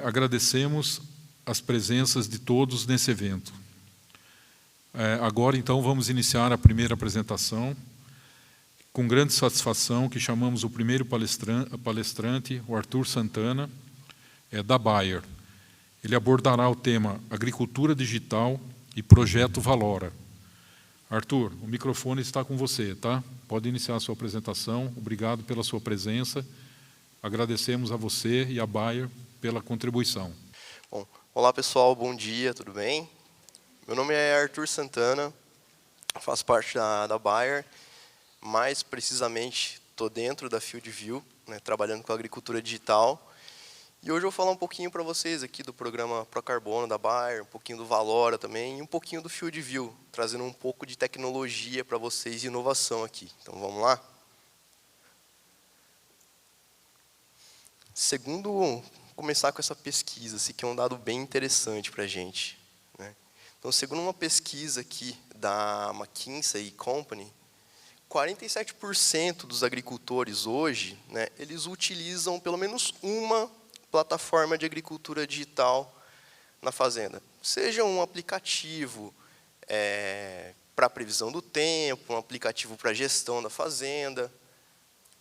agradecemos as presenças de todos nesse evento. Agora, então, vamos iniciar a primeira apresentação. Com grande satisfação que chamamos o primeiro palestrante, o Arthur Santana, da Bayer. Ele abordará o tema Agricultura Digital e Projeto Valora. Arthur, o microfone está com você, tá? Pode iniciar a sua apresentação. Obrigado pela sua presença. Agradecemos a você e a Bayer pela contribuição. Bom, olá pessoal, bom dia, tudo bem? Meu nome é Arthur Santana, faço parte da Bayer. Mais precisamente, estou dentro da FieldView, né, trabalhando com agricultura digital. E hoje eu vou falar um pouquinho para vocês aqui do programa Procarbono da Bayer, um pouquinho do Valora também, e um pouquinho do FieldView, trazendo um pouco de tecnologia para vocês e inovação aqui. Então, vamos lá? Começar com essa pesquisa, assim, que é um dado bem interessante para a gente, né? Então, segundo uma pesquisa aqui da McKinsey & Company, 47% dos agricultores hoje, né, eles utilizam pelo menos uma plataforma de agricultura digital na fazenda. Seja um aplicativo para previsão do tempo, um aplicativo para gestão da fazenda,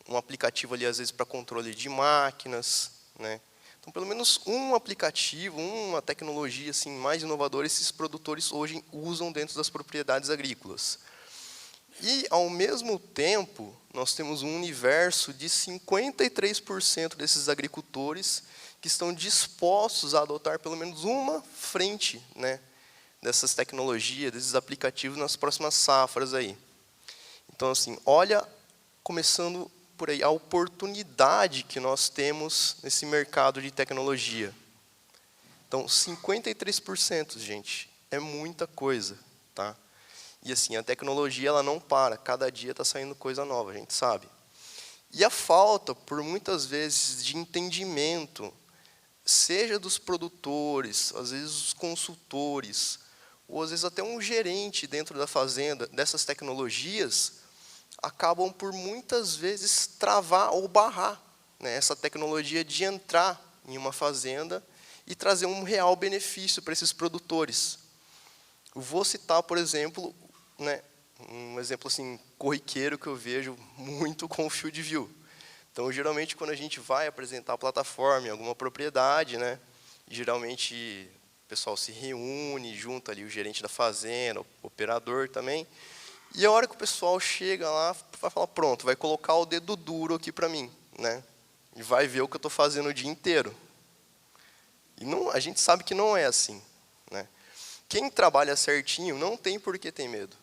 um aplicativo ali às vezes para controle de máquinas, né? Então, pelo menos um aplicativo, uma tecnologia assim mais inovadora esses produtores hoje usam dentro das propriedades agrícolas. E, ao mesmo tempo, nós temos um universo de 53% desses agricultores que estão dispostos a adotar pelo menos uma frente, né, dessas tecnologias, desses aplicativos nas próximas safras aí. Então, assim, olha, começando por aí, a oportunidade que nós temos nesse mercado de tecnologia. Então, 53%, gente, é muita coisa, tá? E assim, a tecnologia ela não para, cada dia está saindo coisa nova, a gente sabe. E a falta, por muitas vezes, de entendimento, seja dos produtores, às vezes os consultores, ou às vezes até um gerente dentro da fazenda, dessas tecnologias, acabam por muitas vezes travar ou barrar, né, essa tecnologia de entrar em uma fazenda e trazer um real benefício para esses produtores. Eu vou citar, por exemplo, né, um exemplo assim, corriqueiro que eu vejo muito com o FieldView. Então, geralmente, quando a gente vai apresentar a plataforma em alguma propriedade, né, geralmente o pessoal se reúne, junta ali o gerente da fazenda, o operador também, e a hora que o pessoal chega lá, vai falar, pronto, vai colocar o dedo duro aqui para mim, né, e vai ver o que eu estou fazendo o dia inteiro. E não, a gente sabe que não é assim, né. Quem trabalha certinho não tem por que ter medo.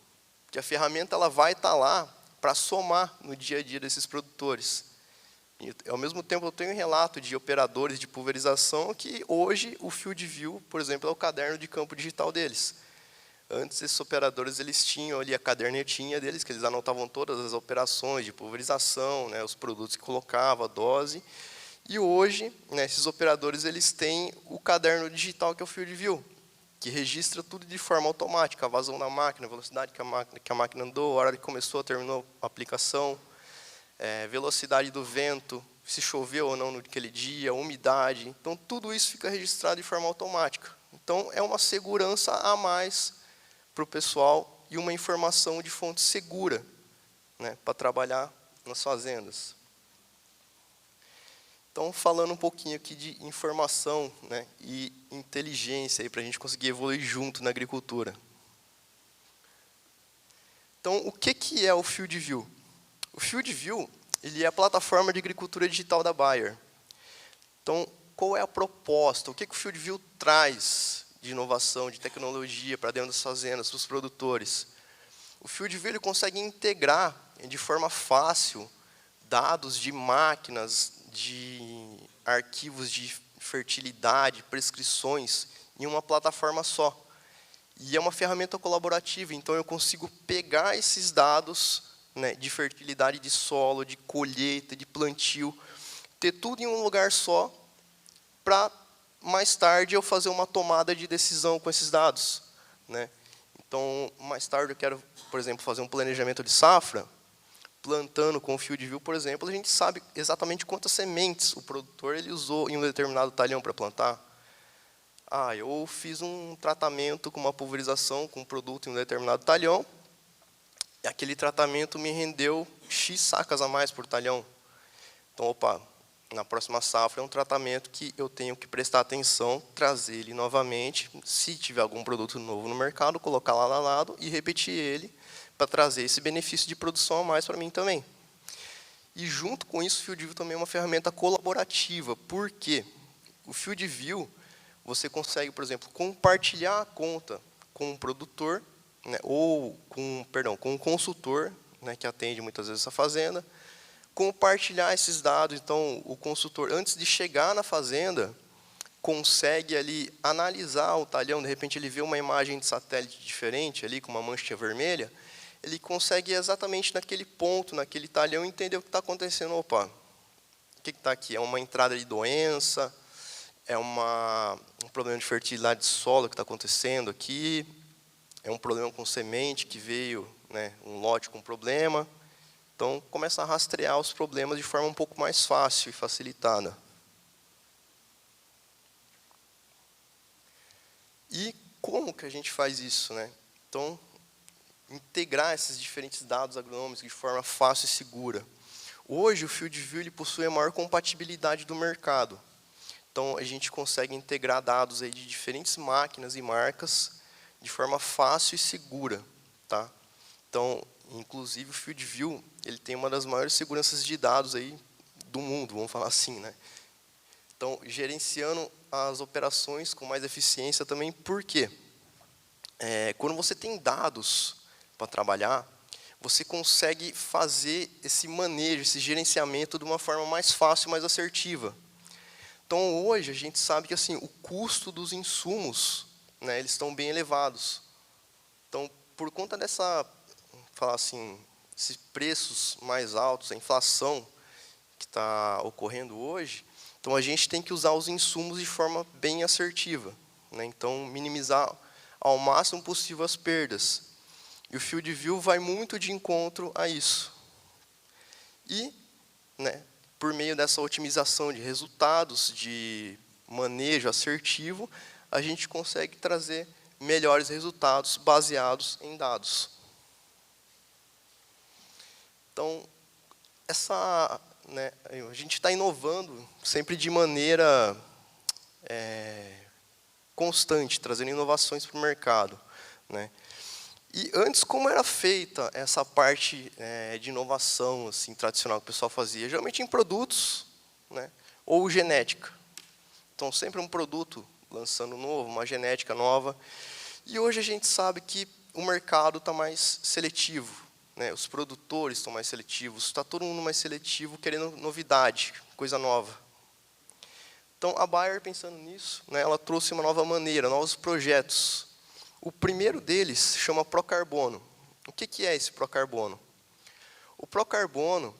Porque a ferramenta ela vai estar lá para somar no dia a dia desses produtores. E, ao mesmo tempo, eu tenho um relato de operadores de pulverização que hoje o FieldView, por exemplo, é o caderno de campo digital deles. Antes, esses operadores eles tinham ali a cadernetinha deles, que eles anotavam todas as operações de pulverização, né, os produtos que colocava, a dose. E hoje, né, esses operadores eles têm o caderno digital que é o FieldView, que registra tudo de forma automática, a vazão da máquina, a velocidade que a máquina andou, a hora que começou, terminou a aplicação, velocidade do vento, se choveu ou não naquele dia, umidade. Então, tudo isso fica registrado de forma automática. Então, é uma segurança a mais para o pessoal e uma informação de fonte segura, né, para trabalhar nas fazendas. Então, falando um pouquinho aqui de informação, né, e inteligência para a gente conseguir evoluir junto na agricultura. Então, o que é o FieldView? O FieldView ele é a plataforma de agricultura digital da Bayer. Então, qual é a proposta? O que o FieldView traz de inovação, de tecnologia para dentro das fazendas, para os produtores? O FieldView ele consegue integrar de forma fácil dados de máquinas, de arquivos de fertilidade, prescrições, em uma plataforma só. E é uma ferramenta colaborativa, então eu consigo pegar esses dados, né, de fertilidade de solo, de colheita, de plantio, ter tudo em um lugar só, para mais tarde eu fazer uma tomada de decisão com esses dados, né? Então, mais tarde eu quero, por exemplo, fazer um planejamento de safra, plantando com o FieldView, por exemplo, a gente sabe exatamente quantas sementes o produtor ele usou em um determinado talhão para plantar, Eu fiz um tratamento com uma pulverização com um produto em um determinado talhão, e aquele tratamento me rendeu X sacas a mais por talhão. Então, opa, na próxima safra é um tratamento que eu tenho que prestar atenção, trazer ele novamente, se tiver algum produto novo no mercado, colocar lá ao lado e repetir ele para trazer esse benefício de produção a mais para mim também. E junto com isso, o Field View também é uma ferramenta colaborativa. Por quê? O Field View, você consegue, por exemplo, compartilhar a conta com um produtor, né, ou com um consultor, né, que atende muitas vezes essa fazenda, compartilhar esses dados. Então, o consultor, antes de chegar na fazenda, consegue ali analisar o talhão, de repente ele vê uma imagem de satélite diferente, ali com uma mancha vermelha, ele consegue exatamente naquele ponto, naquele talhão, entender o que está acontecendo. Opa, o que está aqui? É uma entrada de doença? É um problema de fertilidade de solo que está acontecendo aqui? É um problema com semente que veio, né, um lote com problema? Então, começa a rastrear os problemas de forma um pouco mais fácil e facilitada. E como que a gente faz isso, né? Então, integrar esses diferentes dados agronômicos de forma fácil e segura. Hoje, o Field View ele possui a maior compatibilidade do mercado. Então, a gente consegue integrar dados aí de diferentes máquinas e marcas de forma fácil e segura. Tá? Então, inclusive, o Field View ele tem uma das maiores seguranças de dados aí do mundo, vamos falar assim, né? Então, gerenciando as operações com mais eficiência também. Por quê? Quando você tem dados para trabalhar, você consegue fazer esse manejo, esse gerenciamento de uma forma mais fácil e mais assertiva. Então, hoje, a gente sabe que assim, o custo dos insumos, né, eles estão bem elevados. Então, por conta esses preços mais altos, a inflação que está ocorrendo hoje, então a gente tem que usar os insumos de forma bem assertiva, né? Então, minimizar ao máximo possível as perdas. E o Field View vai muito de encontro a isso. E, né, por meio dessa otimização de resultados, de manejo assertivo, a gente consegue trazer melhores resultados baseados em dados. Então, a gente está inovando sempre de maneira constante, trazendo inovações para o mercado, né? E antes, como era feita essa parte de inovação assim, tradicional que o pessoal fazia? Geralmente em produtos, né, ou genética. Então, sempre um produto lançando novo, uma genética nova. E hoje a gente sabe que o mercado está mais seletivo, né? Os produtores estão mais seletivos, está todo mundo mais seletivo, querendo novidade, coisa nova. Então, a Bayer, pensando nisso, né, ela trouxe uma nova maneira, novos projetos. O primeiro deles se chama Procarbono. O que é esse Procarbono? O Procarbono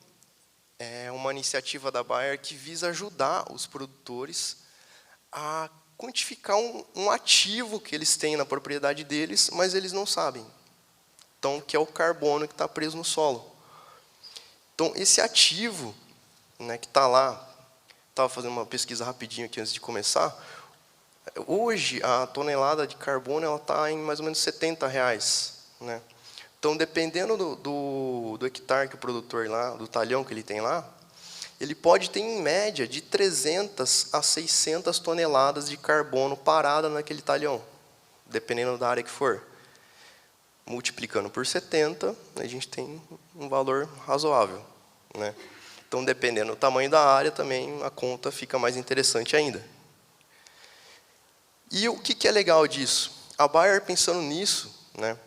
é uma iniciativa da Bayer que visa ajudar os produtores a quantificar um ativo que eles têm na propriedade deles, mas eles não sabem. Então, que é o carbono que está preso no solo. Então, esse ativo, né, que está lá, estava fazendo uma pesquisa rapidinho aqui antes de começar. Hoje, a tonelada de carbono está em mais ou menos R$70, né? Então, dependendo do hectare que o produtor lá, do talhão que ele tem lá, ele pode ter, em média, de 300 a 600 toneladas de carbono parada naquele talhão, dependendo da área que for. Multiplicando por 70, a gente tem um valor razoável, né? Então, dependendo do tamanho da área, também a conta fica mais interessante ainda. E o que é legal disso? A Bayer, pensando nisso, né,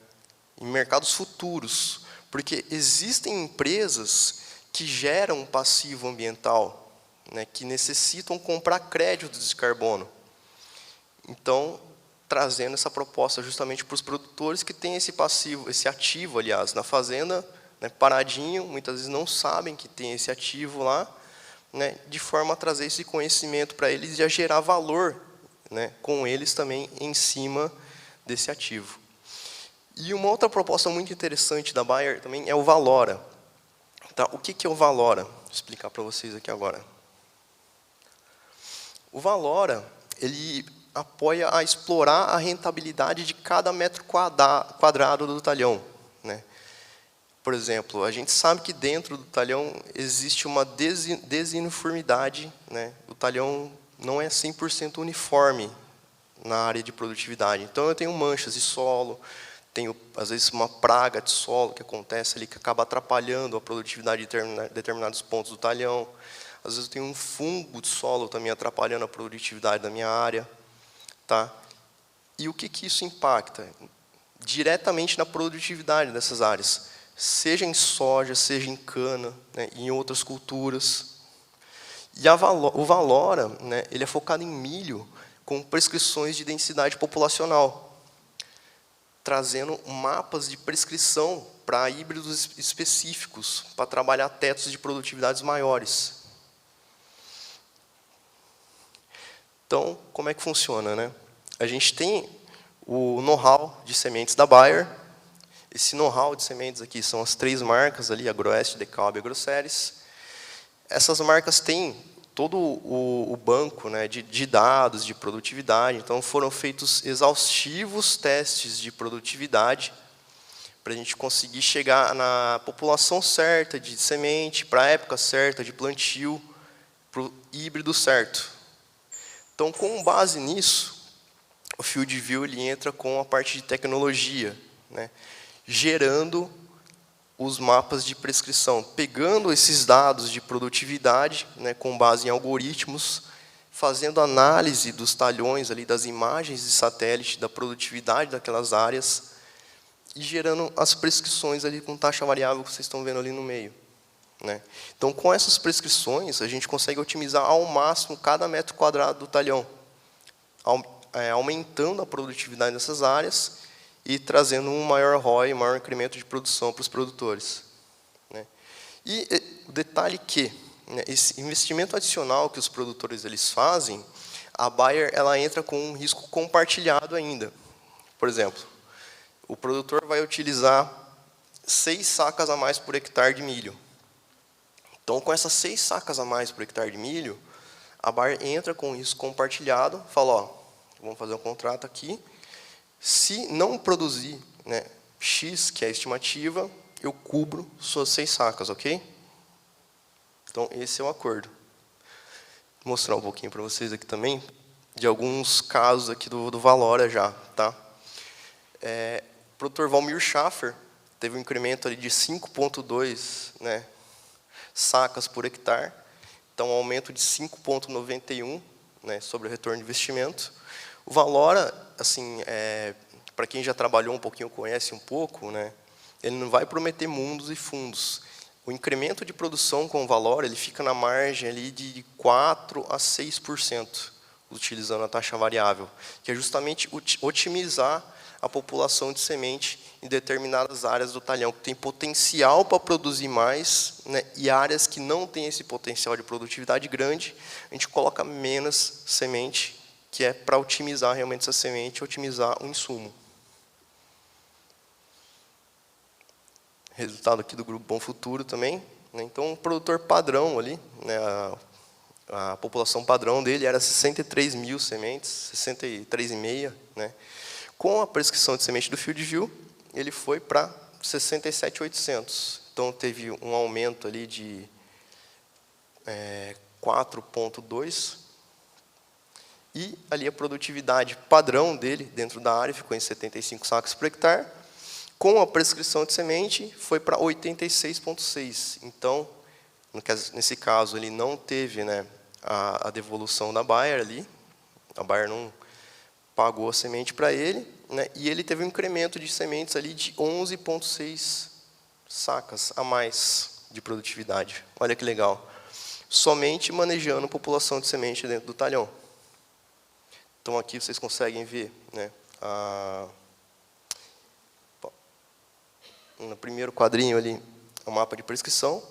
em mercados futuros, porque existem empresas que geram um passivo ambiental, né, que necessitam comprar créditos de carbono. Então, trazendo essa proposta justamente para os produtores que têm esse passivo, esse ativo, aliás, na fazenda, né, paradinho, muitas vezes não sabem que tem esse ativo lá, né, de forma a trazer esse conhecimento para eles e a gerar valor, né, com eles também em cima desse ativo. E uma outra proposta muito interessante da Bayer também é o Valora. Tá, o que é o Valora? Vou explicar para vocês aqui agora. O Valora, ele apoia a explorar a rentabilidade de cada metro quadrado do talhão, né? Por exemplo, a gente sabe que dentro do talhão existe uma desuniformidade, né? O talhão não é 100% uniforme na área de produtividade. Então, eu tenho manchas de solo, tenho, às vezes, uma praga de solo que acontece ali, que acaba atrapalhando a produtividade de determinados pontos do talhão. Às vezes, eu tenho um fungo de solo também atrapalhando a produtividade da minha área. Tá? E o que isso impacta? Diretamente na produtividade dessas áreas, seja em soja, seja em cana, né, em outras culturas. E o Valora, né, ele é focado em milho com prescrições de densidade populacional, trazendo mapas de prescrição para híbridos específicos, para trabalhar tetos de produtividades maiores. Então, como é que funciona, né? A gente tem o know-how de sementes da Bayer. Esse know-how de sementes aqui são as 3 marcas ali, Agroeste, Decalb e Agroceres. Essas marcas têm todo o banco, né, de dados de produtividade. Então, foram feitos exaustivos testes de produtividade para a gente conseguir chegar na população certa de semente, para a época certa de plantio, para o híbrido certo. Então, com base nisso, o FieldView ele entra com a parte de tecnologia, né, gerando os mapas de prescrição, pegando esses dados de produtividade, né, com base em algoritmos, fazendo análise dos talhões, ali, das imagens de satélite, da produtividade daquelas áreas, e gerando as prescrições ali com taxa variável que vocês estão vendo ali no meio, né. Então, com essas prescrições, a gente consegue otimizar ao máximo cada metro quadrado do talhão, aumentando a produtividade dessas áreas e trazendo um maior ROI, um maior incremento de produção para os produtores, né. E o detalhe que, né, esse investimento adicional que os produtores eles fazem, a Bayer ela entra com um risco compartilhado ainda. Por exemplo, o produtor vai utilizar 6 sacas a mais por hectare de milho. Então, com essas 6 sacas a mais por hectare de milho, a Bayer entra com isso compartilhado, fala, ó, vamos fazer um contrato aqui, se não produzir, né, X, que é a estimativa, eu cubro suas 6 sacas, ok? Então, esse é o acordo. Vou mostrar um pouquinho para vocês aqui também, de alguns casos aqui do Valora já, tá? O produtor Valmir Schaffer teve um incremento ali de 5,2, né, sacas por hectare, então um aumento de 5,91, né, sobre o retorno de investimento. O Valora, assim, para quem já trabalhou um pouquinho, conhece um pouco, né, ele não vai prometer mundos e fundos. O incremento de produção com o Valora, ele fica na margem ali de 4% a 6%, utilizando a taxa variável, que é justamente otimizar a população de semente em determinadas áreas do talhão, que tem potencial para produzir mais, né, e áreas que não têm esse potencial de produtividade grande, a gente coloca menos semente, que é para otimizar realmente essa semente, otimizar o insumo. Resultado aqui do Grupo Bom Futuro também, né, então, o produtor padrão ali, né, a população padrão dele era 63 mil sementes, 63,5, né. Com a prescrição de semente do FieldView, ele foi para 67.800. Então, teve um aumento ali de 4,2. E ali a produtividade padrão dele, dentro da área, ficou em 75 sacas por hectare. Com a prescrição de semente, foi para 86,6. Então, nesse caso, ele não teve, né, a devolução da Bayer ali. A Bayer não pagou a semente para ele, né, e ele teve um incremento de sementes ali de 11,6 sacas a mais de produtividade. Olha que legal. Somente manejando a população de semente dentro do talhão. Então, aqui vocês conseguem ver, né, no primeiro quadrinho ali, o mapa de prescrição.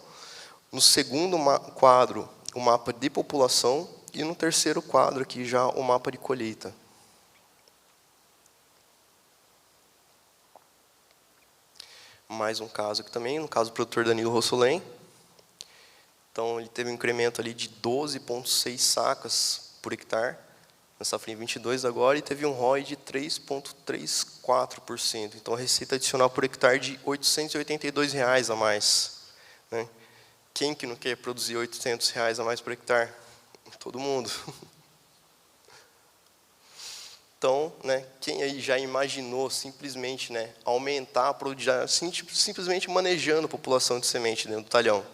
No segundo quadro, o mapa de população. E no terceiro quadro aqui, já o mapa de colheita. Mais um caso aqui também, no caso do produtor Danilo Rossolém. Então, ele teve um incremento ali de 12,6 sacas por hectare, na safra em 22 agora, e teve um ROI de 3,34%. Então, a receita adicional por hectare de R$ 882 a mais, né? Quem que não quer produzir R$ 800 a mais por hectare? Todo mundo. Então, né, quem aí já imaginou simplesmente, né, aumentar a produtividade, simplesmente manejando a população de semente dentro do talhão?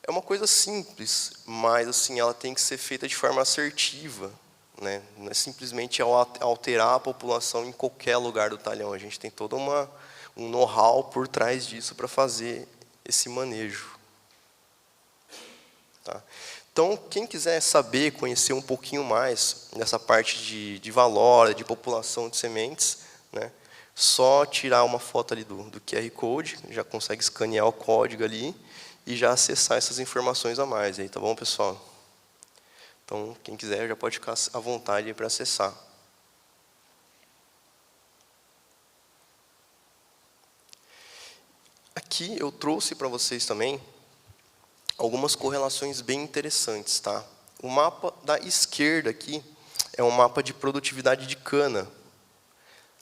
É uma coisa simples, mas assim, ela tem que ser feita de forma assertiva, né? Não é simplesmente alterar a população em qualquer lugar do talhão. A gente tem todo um know-how por trás disso para fazer esse manejo. Tá? Então, quem quiser saber, conhecer um pouquinho mais dessa parte de valor, de população de sementes, né, só tirar uma foto ali do QR Code, já consegue escanear o código ali e já acessar essas informações a mais. Aí, tá bom, pessoal? Então, quem quiser já pode ficar à vontade para acessar. Aqui eu trouxe para vocês também algumas correlações bem interessantes, tá? O mapa da esquerda aqui é um mapa de produtividade de cana.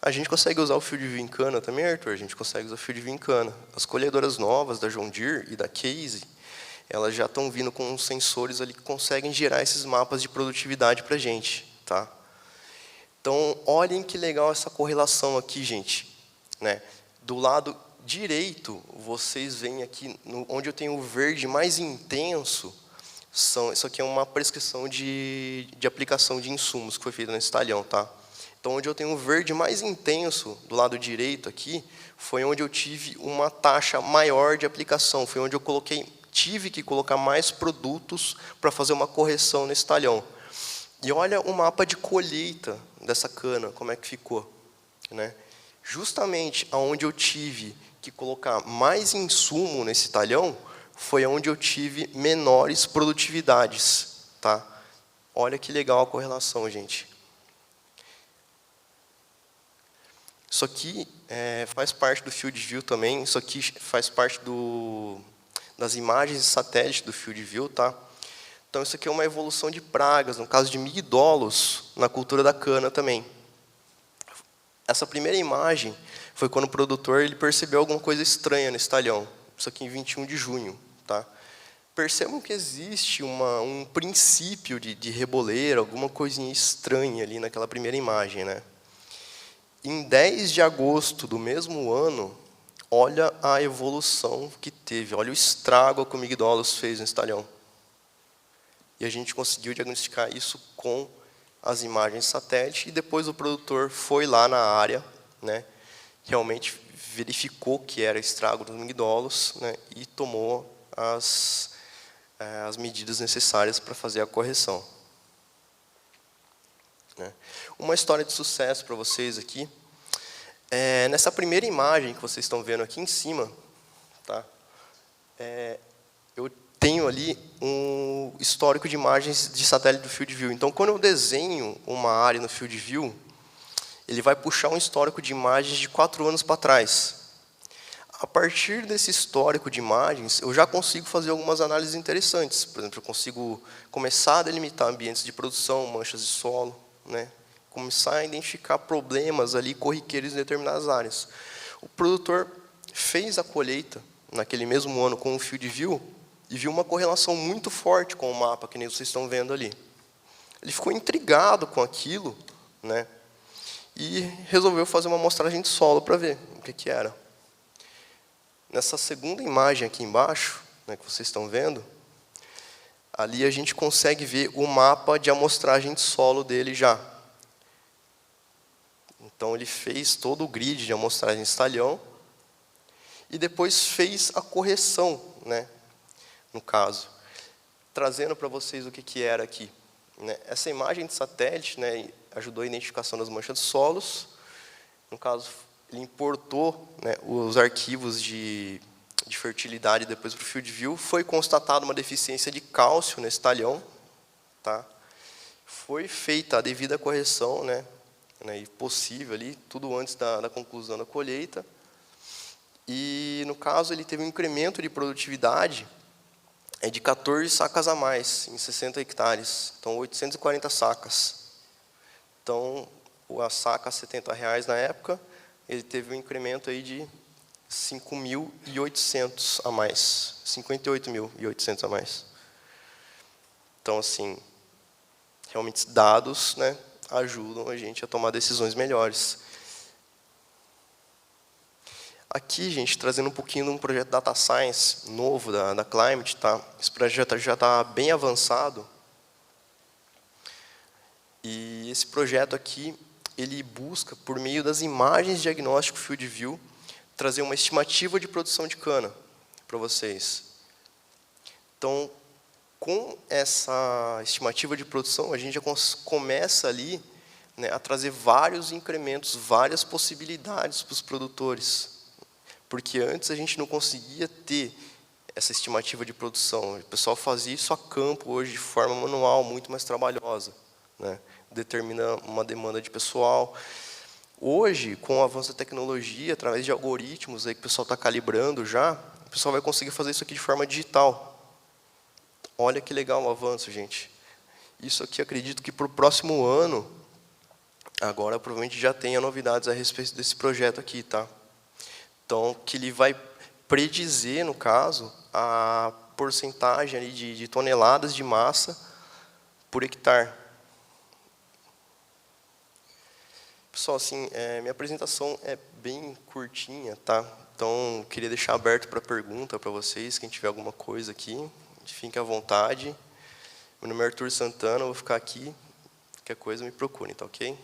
A gente consegue usar o FieldView em cana também, Arthur? A gente consegue usar o FieldView em cana. As colhedoras novas da John Deere e da Case, elas já estão vindo com sensores ali que conseguem gerar esses mapas de produtividade para a gente, tá? Então, olhem que legal essa correlação aqui, gente, né? Do lado direito, vocês veem aqui, onde eu tenho o verde mais intenso, isso aqui é uma prescrição de aplicação de insumos que foi feita nesse talhão, tá? Então, onde eu tenho o verde mais intenso, do lado direito aqui, foi onde eu tive uma taxa maior de aplicação, foi onde eu tive que colocar mais produtos para fazer uma correção nesse talhão. E olha o mapa de colheita dessa cana, como é que ficou, né? Justamente aonde eu tive que colocar mais insumo nesse talhão, foi onde eu tive menores produtividades, tá? Olha que legal a correlação, gente. Isso aqui faz parte do FieldView também, isso aqui faz parte das imagens de satélite do FieldView, tá? Então, isso aqui é uma evolução de pragas, no caso de migdolos, na cultura da cana também. Essa primeira imagem foi quando o produtor ele percebeu alguma coisa estranha nesse talhão. Isso aqui em 21 de junho. Tá? Percebam que existe um princípio de reboleira, alguma coisinha estranha ali naquela primeira imagem. Né? Em 10 de agosto do mesmo ano, olha a evolução que teve, olha o estrago que o migdolos fez nesse talhão. E a gente conseguiu diagnosticar isso com as imagens satélite, e depois o produtor foi lá na área, né, realmente verificou que era estrago dos migdolos, né, e tomou as medidas necessárias para fazer a correção. Né. Uma história de sucesso para vocês aqui. Nessa primeira imagem que vocês estão vendo aqui em cima, tá, eu tenho ali um histórico de imagens de satélite do FieldView. Então, quando eu desenho uma área no FieldView, ele vai puxar um histórico de imagens de 4 anos para trás. A partir desse histórico de imagens, eu já consigo fazer algumas análises interessantes. Por exemplo, eu consigo começar a delimitar ambientes de produção, manchas de solo, né? Começar a identificar problemas ali corriqueiros em determinadas áreas. O produtor fez a colheita naquele mesmo ano com o FieldView e viu uma correlação muito forte com o mapa, que nem vocês estão vendo ali. Ele ficou intrigado com aquilo, né, e resolveu fazer uma amostragem de solo para ver o que era. Nessa segunda imagem aqui embaixo, né, que vocês estão vendo, ali a gente consegue ver o mapa de amostragem de solo dele já. Então, ele fez todo o grid de amostragem de talhão e depois fez a correção, né, no caso, trazendo para vocês o que era aqui. Né? Essa imagem de satélite, né, ajudou a identificação das manchas de solos. No caso, ele importou, né, os arquivos de fertilidade depois para o FieldView. Foi constatada uma deficiência de cálcio nesse talhão. Tá? Foi feita a devida correção, né, e possível ali, tudo antes da conclusão da colheita. E, no caso, ele teve um incremento de produtividade de 14 sacas a mais, em 60 hectares. Então, 840 sacas. Então, a saca a R$70 na época, ele teve um incremento aí de 5.800 a mais, 58.800 a mais. Então, assim, realmente dados, né, ajudam a gente a tomar decisões melhores. Aqui, gente, trazendo um pouquinho de um projeto Data Science novo da Climate, tá? Esse projeto já está bem avançado. E esse projeto aqui, ele busca, por meio das imagens de diagnóstico Field View, trazer uma estimativa de produção de cana para vocês. Então, com essa estimativa de produção, a gente já começa ali, né, a trazer vários incrementos, várias possibilidades para os produtores. Porque antes a gente não conseguia ter essa estimativa de produção. O pessoal fazia isso a campo, hoje, de forma manual, muito mais trabalhosa, né? Determina uma demanda de pessoal. Hoje, com o avanço da tecnologia, através de algoritmos aí que o pessoal está calibrando já, o pessoal vai conseguir fazer isso aqui de forma digital. Olha que legal o avanço, gente. Isso aqui, acredito que para o próximo ano, agora provavelmente já tenha novidades a respeito desse projeto aqui, tá? Então, que ele vai predizer, no caso, a porcentagem ali de toneladas de massa por hectare. Pessoal, assim, minha apresentação é bem curtinha, tá? Então, queria deixar aberto para pergunta para vocês, quem tiver alguma coisa aqui, fiquem à vontade. Meu nome é Arthur Santana, eu vou ficar aqui, qualquer coisa me procurem, tá ok?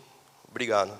Obrigado.